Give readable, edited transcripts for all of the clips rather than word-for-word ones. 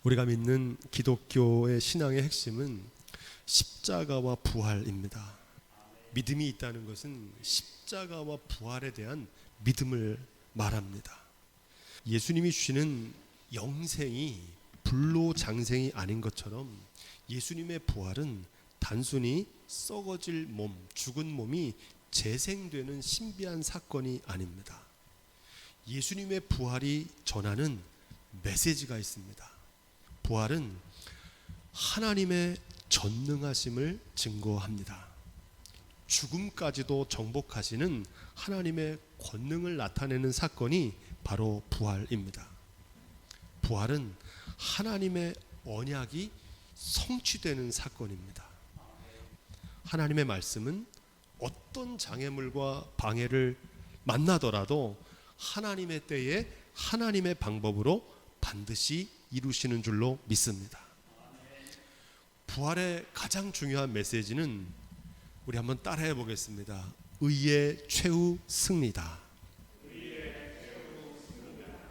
우리가 믿는 기독교의 신앙의 핵심은 십자가와 부활입니다. 믿음이 있다는 것은 십자가와 부활에 대한 믿음을 말합니다. 예수님이 주시는 영생이 불로장생이 아닌 것처럼 예수님의 부활은 단순히 썩어질 몸, 죽은 몸이 재생되는 신비한 사건이 아닙니다. 예수님의 부활이 전하는 메시지가 있습니다. 부활은 하나님의 전능하심을 증거합니다. 죽음까지도 정복하시는 하나님의 권능을 나타내는 사건이 바로 부활입니다. 부활은 하나님의 언약이 성취되는 사건입니다. 하나님의 말씀은 어떤 장애물과 방해를 만나더라도 하나님의 때에 하나님의 방법으로 반드시 이루시는 줄로 믿습니다. 부활의 가장 중요한 메시지는 우리 한번 따라해 보겠습니다. 의의 최후 승리다.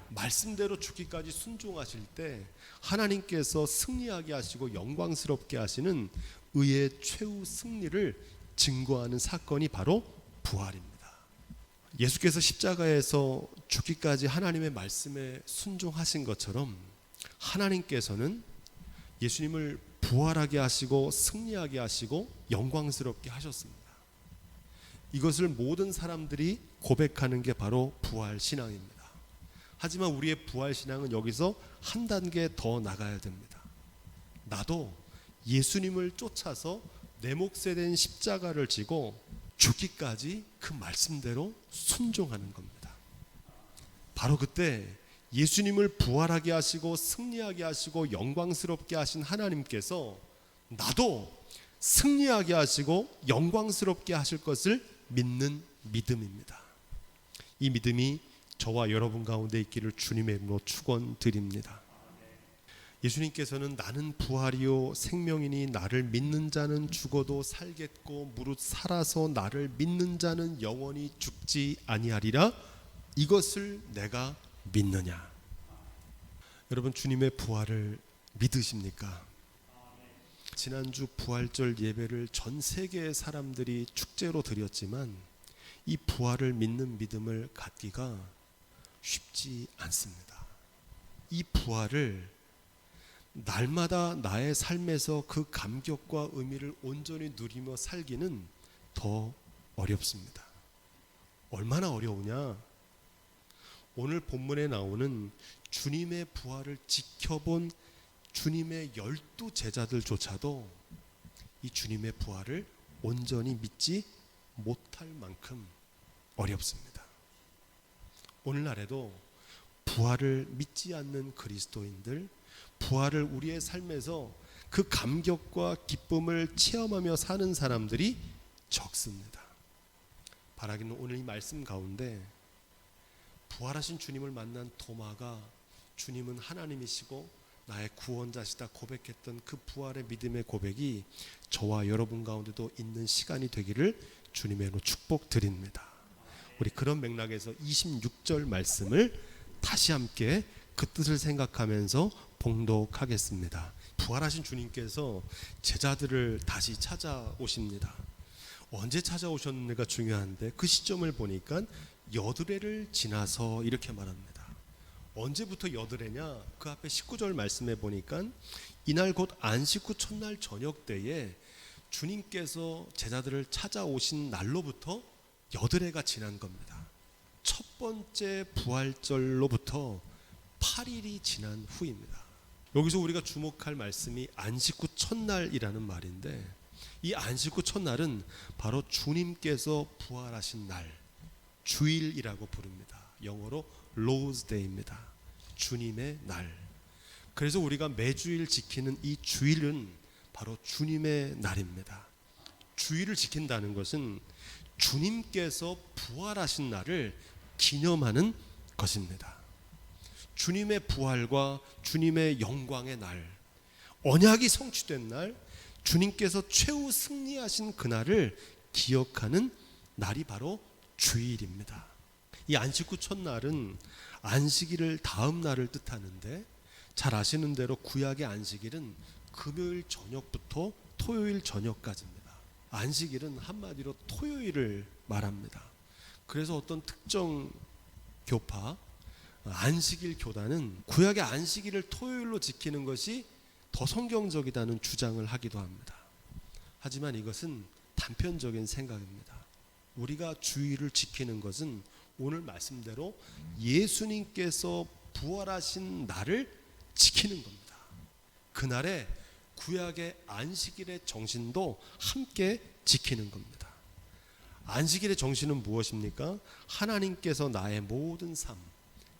말씀대로 죽기까지 순종하실 때 하나님께서 승리하게 하시고 영광스럽게 하시는 의의 최후 승리를 증거하는 사건이 바로 부활입니다. 예수께서 십자가에서 죽기까지 하나님의 말씀에 순종하신 것처럼 하나님께서는 예수님을 부활하게 하시고 승리하게 하시고 영광스럽게 하셨습니다. 이것을 모든 사람들이 고백하는 게 바로 부활 신앙입니다. 하지만 우리의 부활 신앙은 여기서 한 단계 더 나가야 됩니다. 나도 예수님을 쫓아서 내 몫에 된 십자가를 지고 죽기까지 그 말씀대로 순종하는 겁니다. 바로 그때 예수님을 부활하게 하시고 승리하게 하시고 영광스럽게 하신 하나님께서 나도 승리하게 하시고 영광스럽게 하실 것을 믿는 믿음입니다. 이 믿음이 저와 여러분 가운데 있기를 주님의 이름으로 축원드립니다. 예수님께서는 나는 부활이요 생명이니 나를 믿는 자는 죽어도 살겠고 무릇 살아서 나를 믿는 자는 영원히 죽지 아니하리라. 이것을 내가 믿느냐? 여러분, 주님의 부활을 믿으십니까? 지난주 부활절 예배를 전 세계의 사람들이 축제로 드렸지만 이 부활을 믿는 믿음을 갖기가 쉽지 않습니다. 이 부활을 날마다 나의 삶에서 그 감격과 의미를 온전히 누리며 살기는 더 어렵습니다. 얼마나 어려우냐? 오늘 본문에 나오는 주님의 부활을 지켜본 주님의 12 제자들조차도 이 주님의 부활을 온전히 믿지 못할 만큼 어렵습니다. 오늘날에도 부활을 믿지 않는 그리스도인들, 부활을 우리의 삶에서 그 감격과 기쁨을 체험하며 사는 사람들이 적습니다. 바라기는 오늘 이 말씀 가운데 부활하신 주님을 만난 도마가 주님은 하나님이시고 나의 구원자시다 고백했던 그 부활의 믿음의 고백이 저와 여러분 가운데도 있는 시간이 되기를 주님의 이름으로 축복드립니다. 우리 그런 맥락에서 26절 말씀을 다시 함께 그 뜻을 생각하면서 봉독하겠습니다. 부활하신 주님께서 제자들을 다시 찾아오십니다. 언제 찾아오셨는지가 중요한데 그 시점을 보니까 여드레를 지나서 이렇게 말합니다. 언제부터 여드레냐? 그 앞에 19절 말씀에 보니까 이날 곧 안식 후 첫날 저녁 때에 주님께서 제자들을 찾아오신 날로부터 여드레가 지난 겁니다. 첫 번째 부활절로부터 8일이 지난 후입니다. 여기서 우리가 주목할 말씀이 안식 후 첫날이라는 말인데 이 안식 후 첫날은 바로 주님께서 부활하신 날, 주일이라고 부릅니다. 영어로 Lord's Day입니다. 주님의 날. 그래서 우리가 매주일 지키는 이 주일은 바로 주님의 날입니다. 주일을 지킨다는 것은 주님께서 부활하신 날을 기념하는 것입니다. 주님의 부활과 주님의 영광의 날, 언약이 성취된 날, 주님께서 최후 승리하신 그날을 기억하는 날이 바로 주일입니다. 이 안식 후 첫날은 안식일을 다음 날을 뜻하는데 잘 아시는 대로 구약의 안식일은 금요일 저녁부터 토요일 저녁까지입니다. 안식일은 한마디로 토요일을 말합니다. 그래서 어떤 특정 교파, 안식일 교단은 구약의 안식일을 토요일로 지키는 것이 더 성경적이다는 주장을 하기도 합니다. 하지만 이것은 단편적인 생각입니다. 우리가 주일을 지키는 것은 오늘 말씀대로 예수님께서 부활하신 날을 지키는 겁니다. 그날에 구약의 안식일의 정신도 함께 지키는 겁니다. 안식일의 정신은 무엇입니까? 하나님께서 나의 모든 삶,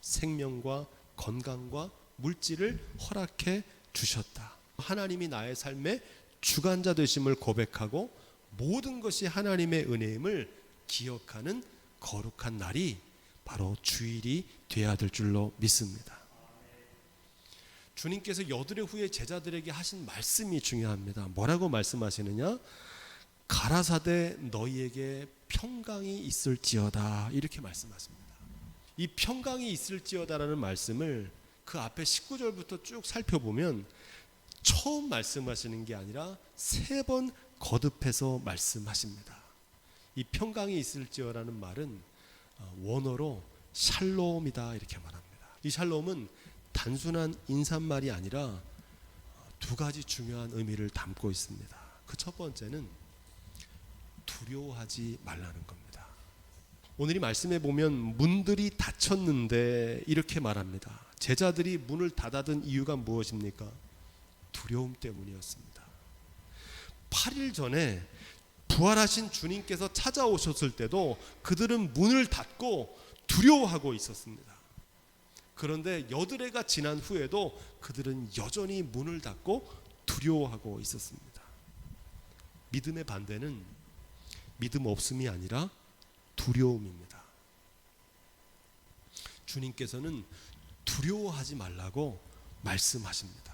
생명과 건강과 물질을 허락해 주셨다. 하나님이 나의 삶의 주관자 되심을 고백하고 모든 것이 하나님의 은혜임을 기억하는 거룩한 날이 바로 주일이 되어야 될 줄로 믿습니다. 주님께서 여드레 후에 제자들에게 하신 말씀이 중요합니다. 뭐라고 말씀하시느냐? 가라사대 너희에게 평강이 있을지어다, 이렇게 말씀하십니다. 이 평강이 있을지어다라는 말씀을 그 앞에 19절부터 쭉 살펴보면 처음 말씀하시는 게 아니라 3번 거듭해서 말씀하십니다. 이 평강이 있을지어라는 말은 원어로 샬롬이다, 이렇게 말합니다. 이 샬롬은 단순한 인사말이 아니라 2가지 중요한 의미를 담고 있습니다. 그 첫 번째는 두려워하지 말라는 겁니다. 오늘 이 말씀에 보면 문들이 닫혔는데 이렇게 말합니다. 제자들이 문을 닫아둔 이유가 무엇입니까? 두려움 때문이었습니다. 8일 전에 부활하신 주님께서 찾아오셨을 때도 그들은 문을 닫고 두려워하고 있었습니다. 그런데 여드레가 지난 후에도 그들은 여전히 문을 닫고 두려워하고 있었습니다. 믿음의 반대는 믿음 없음이 아니라 두려움입니다. 주님께서는 두려워하지 말라고 말씀하십니다.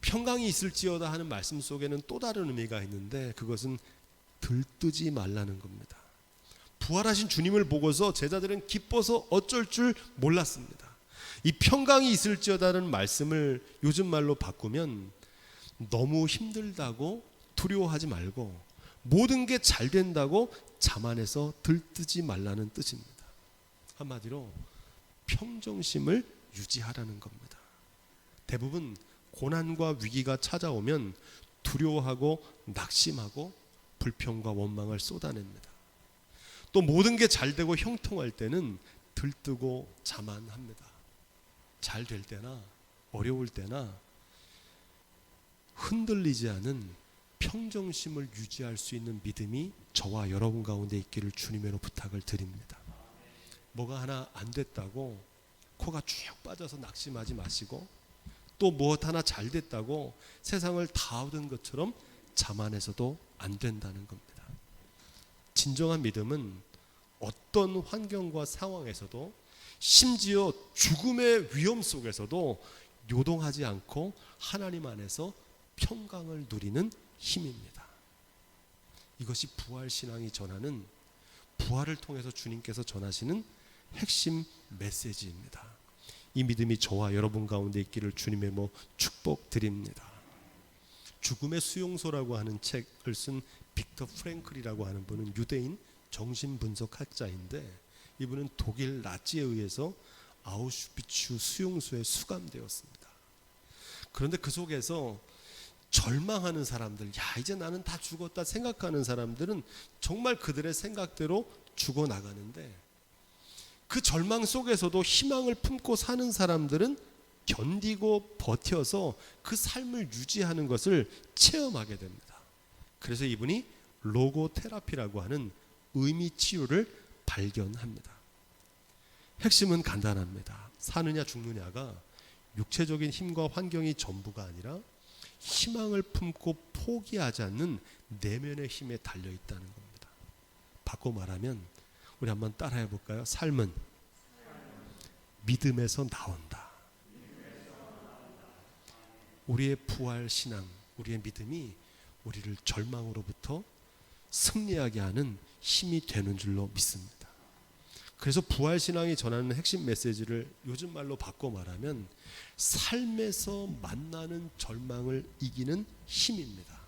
평강이 있을지어다 하는 말씀 속에는 또 다른 의미가 있는데 그것은 들뜨지 말라는 겁니다. 부활하신 주님을 보고서 제자들은 기뻐서 어쩔 줄 몰랐습니다. 이 평강이 있을지어다는 말씀을 요즘 말로 바꾸면 너무 힘들다고 두려워하지 말고 모든 게 잘 된다고 자만해서 들뜨지 말라는 뜻입니다. 한마디로 평정심을 유지하라는 겁니다. 대부분 고난과 위기가 찾아오면 두려워하고 낙심하고 불평과 원망을 쏟아냅니다. 또 모든 게 잘 되고 형통할 때는 들뜨고 자만합니다. 잘 될 때나 어려울 때나 흔들리지 않은 평정심을 유지할 수 있는 믿음이 저와 여러분 가운데 있기를 주님으로 부탁을 드립니다. 뭐가 하나 안 됐다고 코가 쭉 빠져서 낙심하지 마시고 또 무엇 하나 잘 됐다고 세상을 다 얻은 것처럼 자만해서도 안 된다는 겁니다. 진정한 믿음은 어떤 환경과 상황에서도 심지어 죽음의 위험 속에서도 요동하지 않고 하나님 안에서 평강을 누리는 힘입니다. 이것이 부활신앙이 전하는, 부활을 통해서 주님께서 전하시는 핵심 메시지입니다. 이 믿음이 저와 여러분 가운데 있기를 주님의 축복드립니다. 죽음의 수용소라고 하는 책을 쓴 빅터 프랭클이라고 하는 분은 유대인 정신분석학자인데 이분은 독일 나치에 의해서 아우슈비츠 수용소에 수감되었습니다. 그런데 그 속에서 절망하는 사람들, 야 이제 나는 다 죽었다 생각하는 사람들은 정말 그들의 생각대로 죽어나가는데 그 절망 속에서도 희망을 품고 사는 사람들은 견디고 버텨서 그 삶을 유지하는 것을 체험하게 됩니다. 그래서 이분이 로고테라피라고 하는 의미 치유를 발견합니다. 핵심은 간단합니다. 사느냐 죽느냐가 육체적인 힘과 환경이 전부가 아니라 희망을 품고 포기하지 않는 내면의 힘에 달려있다는 겁니다. 바꿔 말하면 우리 한번 따라해 볼까요? 삶은 믿음에서 나온다. 우리의 부활 신앙, 우리의 믿음이 우리를 절망으로부터 승리하게 하는 힘이 되는 줄로 믿습니다. 그래서 부활신앙이 전하는 핵심 메시지를 요즘 말로 바꿔 말하면 삶에서 만나는 절망을 이기는 힘입니다.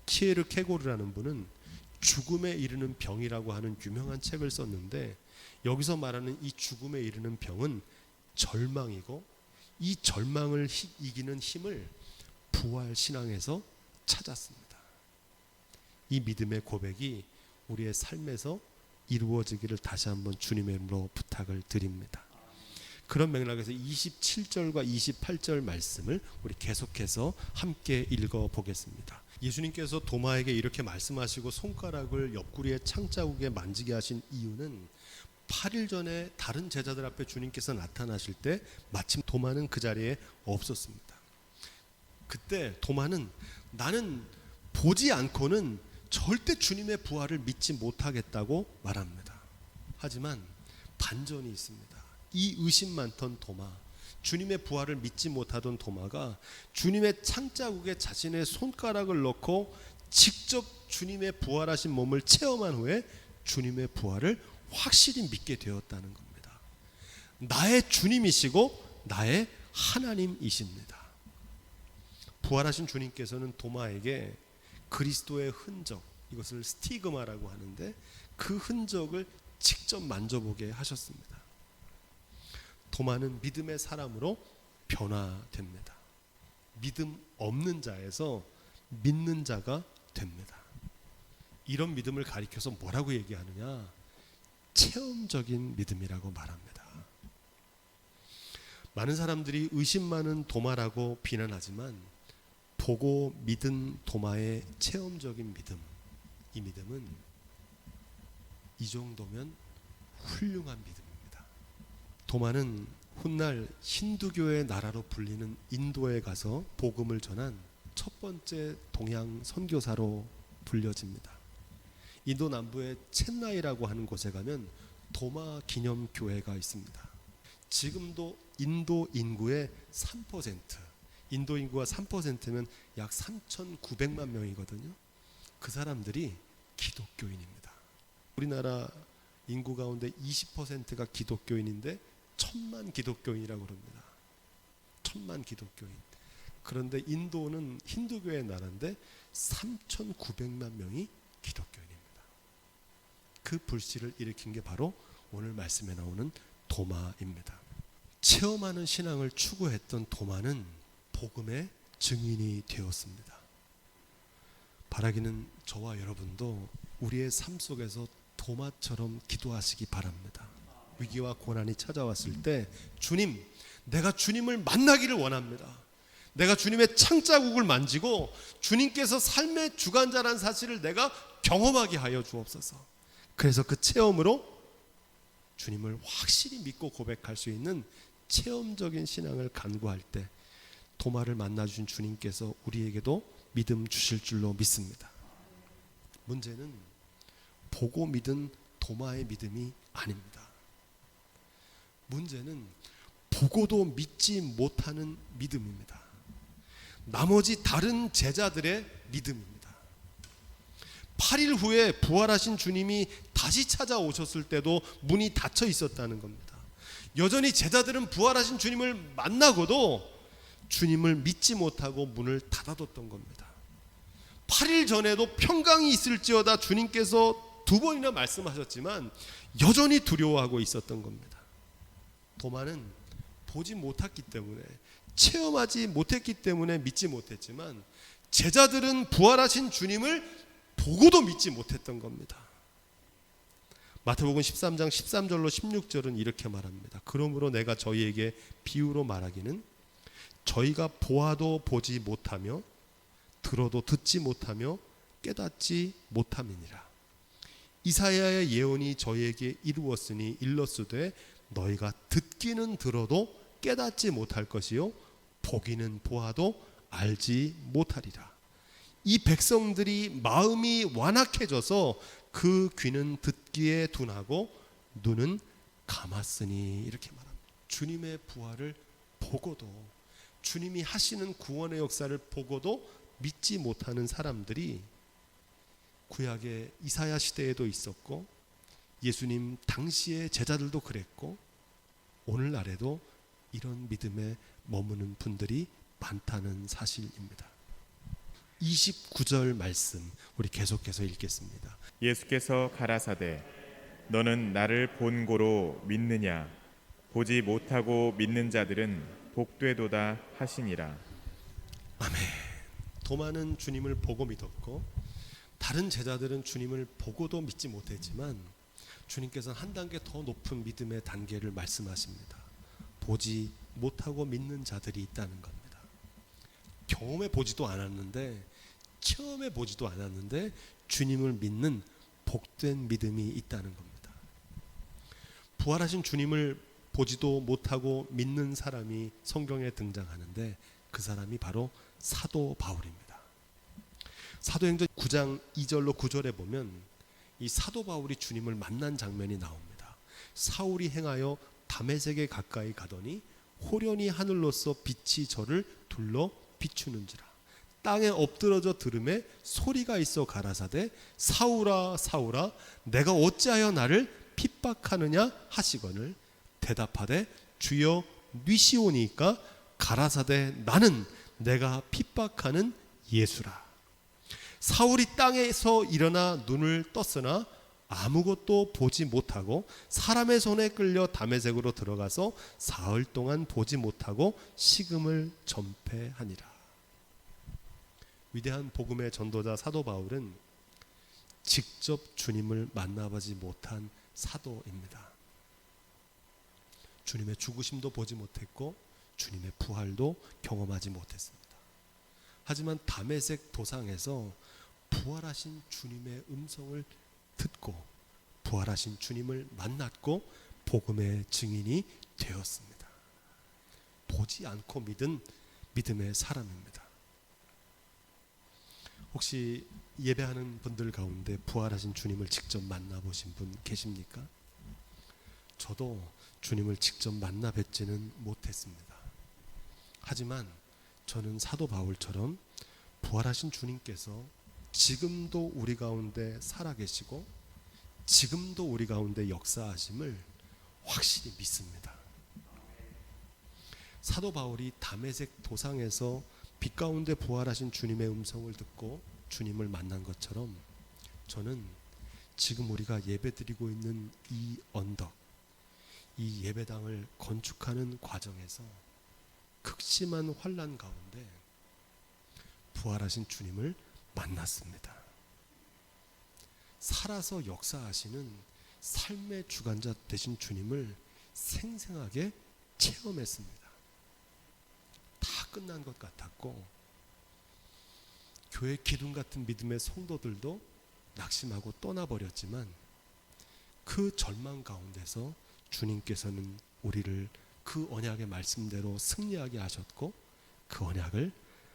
키에르 케고르라는 분은 죽음에 이르는 병이라고 하는 유명한 책을 썼는데, 여기서 말하는 이 죽음에 이르는 병은 절망이고, 이 절망을 이기는 힘을 부활신앙에서 찾았습니다. 이 믿음의 고백이 우리의 삶에서 이루어지기를 다시 한번 주님의 이름으로 부탁을 드립니다. 그런 맥락에서 27절과 28절 말씀을 우리 계속해서 함께 읽어보겠습니다. 예수님께서 도마에게 이렇게 말씀하시고 손가락을 옆구리의 창자국에 만지게 하신 이유는 8일 전에 다른 제자들 앞에 주님께서 나타나실 때 마침 도마는 그 자리에 없었습니다. 그때 도마는 나는 보지 않고는 절대 주님의 부활을 믿지 못하겠다고 말합니다. 하지만 반전이 있습니다. 이 의심 많던 도마, 주님의 부활을 믿지 못하던 도마가 주님의 창자국에 자신의 손가락을 넣고 직접 주님의 부활하신 몸을 체험한 후에 주님의 부활을 확실히 믿게 되었다는 겁니다. 나의 주님이시고 나의 하나님이십니다. 부활하신 주님께서는 도마에게 그리스도의 흔적, 이것을 스티그마라고 하는데 그 흔적을 직접 만져보게 하셨습니다. 도마는 믿음의 사람으로 변화됩니다. 믿음 없는 자에서 믿는 자가 됩니다. 이런 믿음을 가리켜서 뭐라고 얘기하느냐? 체험적인 믿음이라고 말합니다. 많은 사람들이 의심 많은 도마라고 비난하지만 보고 믿은 도마의 체험적인 믿음, 이 믿음은 이 정도면 훌륭한 믿음입니다. 도마는 훗날 힌두교의 나라로 불리는 인도에 가서 복음을 전한 첫 번째 동양 선교사로 불려집니다. 인도 남부의 첸나이라고 하는 곳에 가면 도마 기념교회가 있습니다. 지금도 인도 인구의 3%, 인도 인구가 3%면 약 3,900만 명이거든요. 그 사람들이 기독교인입니다. 우리나라 인구 가운데 20%가 기독교인인데 1,000만 기독교인이라고 그럽니다. 1,000만 기독교인. 그런데 인도는 힌두교의 나라인데 3,900만 명이 기독교인입니다. 그 불씨를 일으킨 게 바로 오늘 말씀에 나오는 도마입니다. 체험하는 신앙을 추구했던 도마는 복음의 증인이 되었습니다. 바라기는 저와 여러분도 우리의 삶 속에서 도마처럼 기도하시기 바랍니다. 위기와 고난이 찾아왔을 때 주님, 내가 주님을 만나기를 원합니다. 내가 주님의 창자국을 만지고 주님께서 삶의 주관자라는 사실을 내가 경험하게 하여 주옵소서. 그래서 그 체험으로 주님을 확실히 믿고 고백할 수 있는 체험적인 신앙을 간구할 때 도마를 만나주신 주님께서 우리에게도 믿음 주실 줄로 믿습니다. 문제는 보고 믿은 도마의 믿음이 아닙니다. 문제는 보고도 믿지 못하는 믿음입니다. 나머지 다른 제자들의 믿음입니다. 8일 후에 부활하신 주님이 다시 찾아오셨을 때도 문이 닫혀 있었다는 겁니다. 여전히 제자들은 부활하신 주님을 만나고도 주님을 믿지 못하고 문을 닫아뒀던 겁니다. 8일 전에도 평강이 있을지어다 주님께서 2번이나 말씀하셨지만 여전히 두려워하고 있었던 겁니다. 도마는 보지 못했기 때문에, 체험하지 못했기 때문에 믿지 못했지만 제자들은 부활하신 주님을 보고도 믿지 못했던 겁니다. 마태복음 13장 13절로 16절은 이렇게 말합니다. 그러므로 내가 저희에게 비유로 말하기는 저희가 보아도 보지 못하며 들어도 듣지 못하며 깨닫지 못함이니라. 이사야의 예언이 저희에게 이루었으니 일렀으되 너희가 듣기는 들어도 깨닫지 못할 것이요 보기는 보아도 알지 못하리라. 이 백성들이 마음이 완악해져서 그 귀는 듣기에 둔하고 눈은 감았으니, 이렇게 말합니다. 주님의 부활을 보고도, 주님이 하시는 구원의 역사를 보고도 믿지 못하는 사람들이 구약의 이사야 시대에도 있었고 예수님 당시의 제자들도 그랬고 오늘날에도 이런 믿음에 머무는 분들이 많다는 사실입니다. 29절 말씀 우리 계속해서 읽겠습니다. 예수께서 가라사대 너는 나를 본고로 믿느냐 보지 못하고 믿는 자들은 복되도다 하시니라. 아멘. 도마는 주님을 보고 믿었고 다른 제자들은 주님을 보고도 믿지 못했지만 주님께서는 한 단계 더 높은 믿음의 단계를 말씀하십니다. 보지 못하고 믿는 자들이 있다는 겁니다. 경험해 보지도 않았는데 처음에 보지도 않았는데 주님을 믿는 복된 믿음이 있다는 겁니다. 부활하신 주님을 보지도 못하고 믿는 사람이 성경에 등장하는데 그 사람이 바로 사도 바울입니다. 사도행전 9장 2절로 9절에 보면 이 사도 바울이 주님을 만난 장면이 나옵니다. 사울이 행하여 다메섹에 가까이 가더니 호련히 하늘로서 빛이 저를 둘러 비추는지라. 땅에 엎드러져 들음에 소리가 있어 가라사대 사울아 사울아 내가 어찌하여 나를 핍박하느냐 하시거늘 대답하되 주여 뉘시오니까 가라사대 나는 내가 핍박하는 예수라. 사울이 땅에서 일어나 눈을 떴으나 아무것도 보지 못하고 사람의 손에 끌려 다메섹으로 들어가서 사흘 동안 보지 못하고 식음을 전폐하니라. 위대한 복음의 전도자 사도 바울은 직접 주님을 만나보지 못한 사도입니다. 주님의 죽으심도 보지 못했고 주님의 부활도 경험하지 못했습니다. 하지만 다메섹 도상에서 부활하신 주님의 음성을 듣고 부활하신 주님을 만났고 복음의 증인이 되었습니다. 보지 않고 믿은 믿음의 사람입니다. 혹시 예배하는 분들 가운데 부활하신 주님을 직접 만나보신 분 계십니까? 저도 주님을 직접 만나 뵙지는 못했습니다. 하지만 저는 사도 바울처럼 부활하신 주님께서 지금도 우리 가운데 살아계시고 지금도 우리 가운데 역사하심을 확실히 믿습니다. 사도 바울이 다메섹 도상에서 빛 가운데 부활하신 주님의 음성을 듣고 주님을 만난 것처럼 저는 지금 우리가 예배드리고 있는 이 언덕, 이 예배당을 건축하는 과정에서 극심한 환난 가운데 부활하신 주님을 만났습니다. 살아서 역사하시는 삶의 주관자 되신 주님을 생생하게 체험했습니다. 다 끝난 것 같았고 교회 기둥 같은 믿음의 성도들도 낙심하고 떠나버렸지만 그 절망 가운데서 주님께서는 우리를 그 언약의 말씀대로 승리하게 하셨고 그 언약을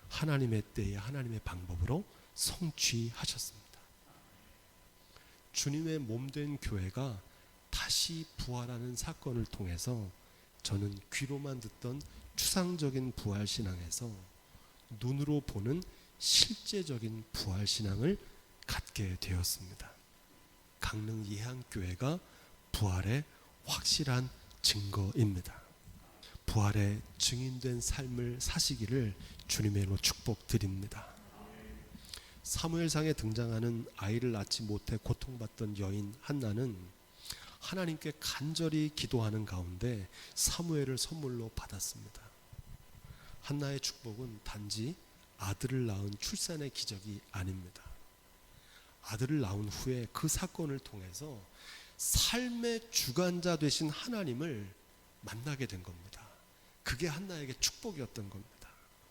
하나님의 때에 하나님의 방법으로 성취하셨습니다. 주님의 몸된 교회가 다시 부활하는 사건을 통해서 저는 귀로만 듣던 추상적인 부활신앙에서 눈으로 보는 실제적인 부활신앙을 갖게 되었습니다. 강릉 예한교회가 부활의 확실한 증거입니다. 부활의 증인된 삶을 사시기를 주님의 이름으로 축복드립니다. 사무엘상에 등장하는 아이를 낳지 못해 고통받던 여인 한나는 하나님께 간절히 기도하는 가운데 사무엘을 선물로 받았습니다. 한나의 축복은 단지 아들을 낳은 출산의 기적이 아닙니다. 아들을 낳은 후에 그 사건을 통해서 삶의 주관자 되신 하나님을 만나게 된 겁니다. 그게 한나에게 축복이었던 겁니다.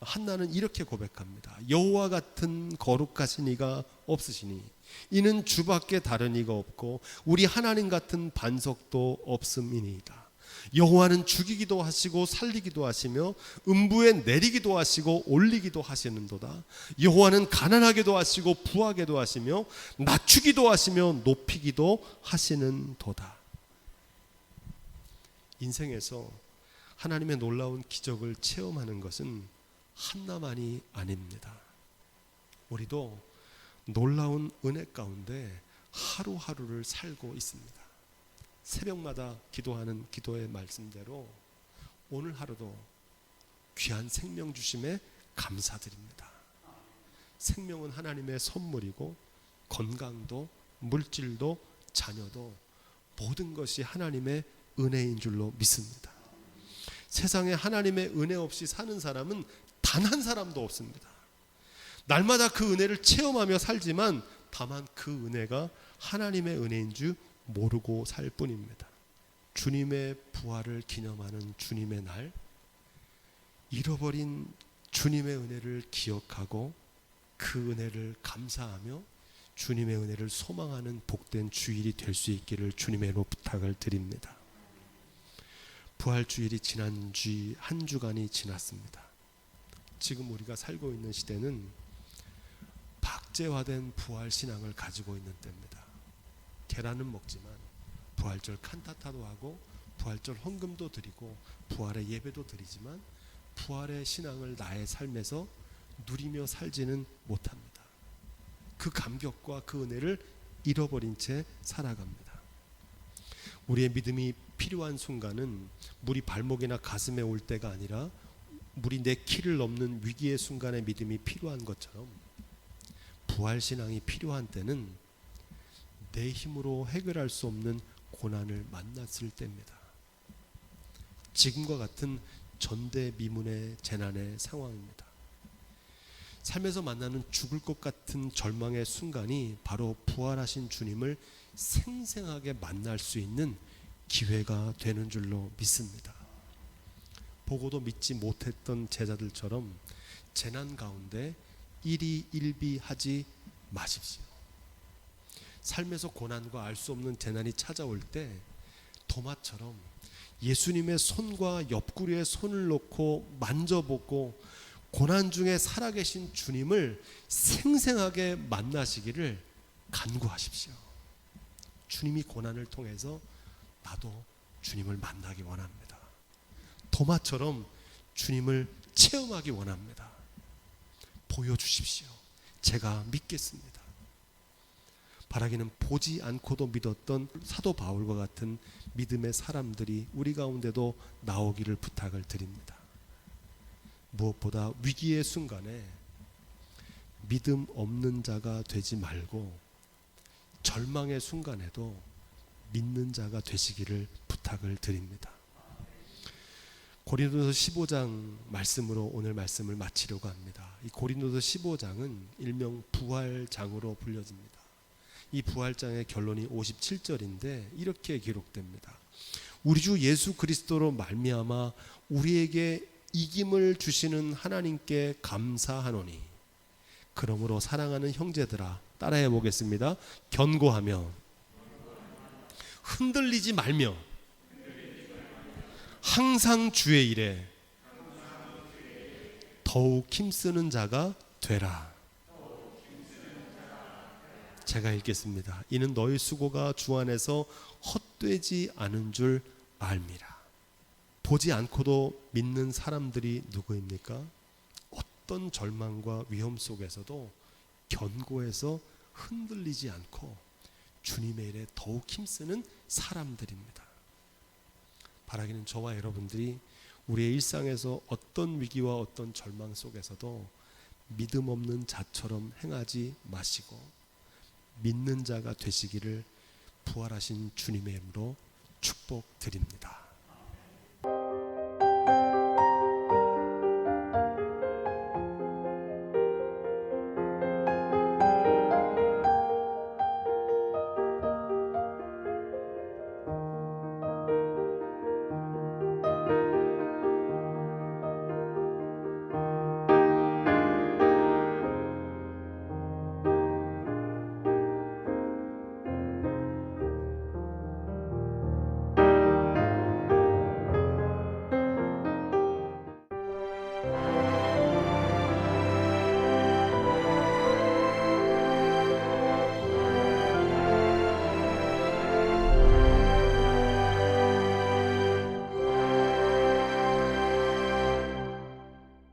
한나는 이렇게 고백합니다. 여호와 같은 거룩하신 이가 없으시니 이는 주밖에 다른 이가 없고 우리 하나님 같은 반석도 없음이니이다. 여호와는 죽이기도 하시고 살리기도 하시며 음부에 내리기도 하시고 올리기도 하시는도다. 여호와는 가난하게도 하시고 부하게도 하시며 낮추기도 하시며 높이기도 하시는도다. 인생에서 하나님의 놀라운 기적을 체험하는 것은 한나만이 아닙니다. 우리도 놀라운 은혜 가운데 하루하루를 살고 있습니다. 새벽마다 기도하는 기도의 말씀대로 오늘 하루도 귀한 생명 주심에 감사드립니다. 생명은 하나님의 선물이고 건강도 물질도 자녀도 모든 것이 하나님의 은혜인 줄로 믿습니다. 세상에 하나님의 은혜 없이 사는 사람은 단 한 사람도 없습니다. 날마다 그 은혜를 체험하며 살지만 다만 그 은혜가 하나님의 은혜인 줄 모르고 살 뿐입니다. 주님의 부활을 기념하는 주님의 날, 잃어버린 주님의 은혜를 기억하고 그 은혜를 감사하며 주님의 은혜를 소망하는 복된 주일이 될 수 있기를 주님의로 부탁을 드립니다. 부활 주일이 지난 지 한 주간이 지났습니다. 지금 우리가 살고 있는 시대는 박제화된 부활 신앙을 가지고 있는 때입니다. 계란은 먹지만 부활절 칸타타도 하고 부활절 헌금도 드리고 부활의 예배도 드리지만 부활의 신앙을 나의 삶에서 누리며 살지는 못합니다. 그 감격과 그 은혜를 잃어버린 채 살아갑니다. 우리의 믿음이 필요한 순간은 물이 발목이나 가슴에 올 때가 아니라 물이 내 키를 넘는 위기의 순간에 믿음이 필요한 것처럼 부활신앙이 필요한 때는 내 힘으로 해결할 수 없는 고난을 만났을 때입니다. 지금과 같은 전대미문의 재난의 상황입니다. 삶에서 만나는 죽을 것 같은 절망의 순간이 바로 부활하신 주님을 생생하게 만날 수 있는 기회가 되는 줄로 믿습니다. 보고도 믿지 못했던 제자들처럼 재난 가운데 일희일비하지 마십시오. 삶에서 고난과 알 수 없는 재난이 찾아올 때 도마처럼 예수님의 손과 옆구리에 손을 놓고 만져보고 고난 중에 살아계신 주님을 생생하게 만나시기를 간구하십시오. 주님이 고난을 통해서 나도 주님을 만나기 원합니다. 도마처럼 주님을 체험하기 원합니다. 보여주십시오. 제가 믿겠습니다. 바라기는 보지 않고도 믿었던 사도 바울과 같은 믿음의 사람들이 우리 가운데도 나오기를 부탁을 드립니다. 무엇보다 위기의 순간에 믿음 없는 자가 되지 말고 절망의 순간에도 믿는 자가 되시기를 부탁을 드립니다. 고린도서 15장 말씀으로 오늘 말씀을 마치려고 합니다. 이 고린도서 15장은 일명 부활장으로 불려집니다. 이 부활장의 결론이 57절인데 이렇게 기록됩니다. 우리 주 예수 그리스도로 말미암아 우리에게 이김을 주시는 하나님께 감사하노니 그러므로 사랑하는 형제들아 따라해 보겠습니다. 견고하며 흔들리지 말며 항상 주의 일에 더욱 힘쓰는 자가 되라. 제가 읽겠습니다. 이는 너희 수고가 주 안에서 헛되지 않은 줄 알미라. 보지 않고도 믿는 사람들이 누구입니까? 어떤 절망과 위험 속에서도 견고해서 흔들리지 않고 주님의 일에 더욱 힘쓰는 사람들입니다. 바라기는 저와 여러분들이 우리의 일상에서 어떤 위기와 어떤 절망 속에서도 믿음 없는 자처럼 행하지 마시고 믿는 자가 되시기를 부활하신 주님의 이름으로 축복드립니다.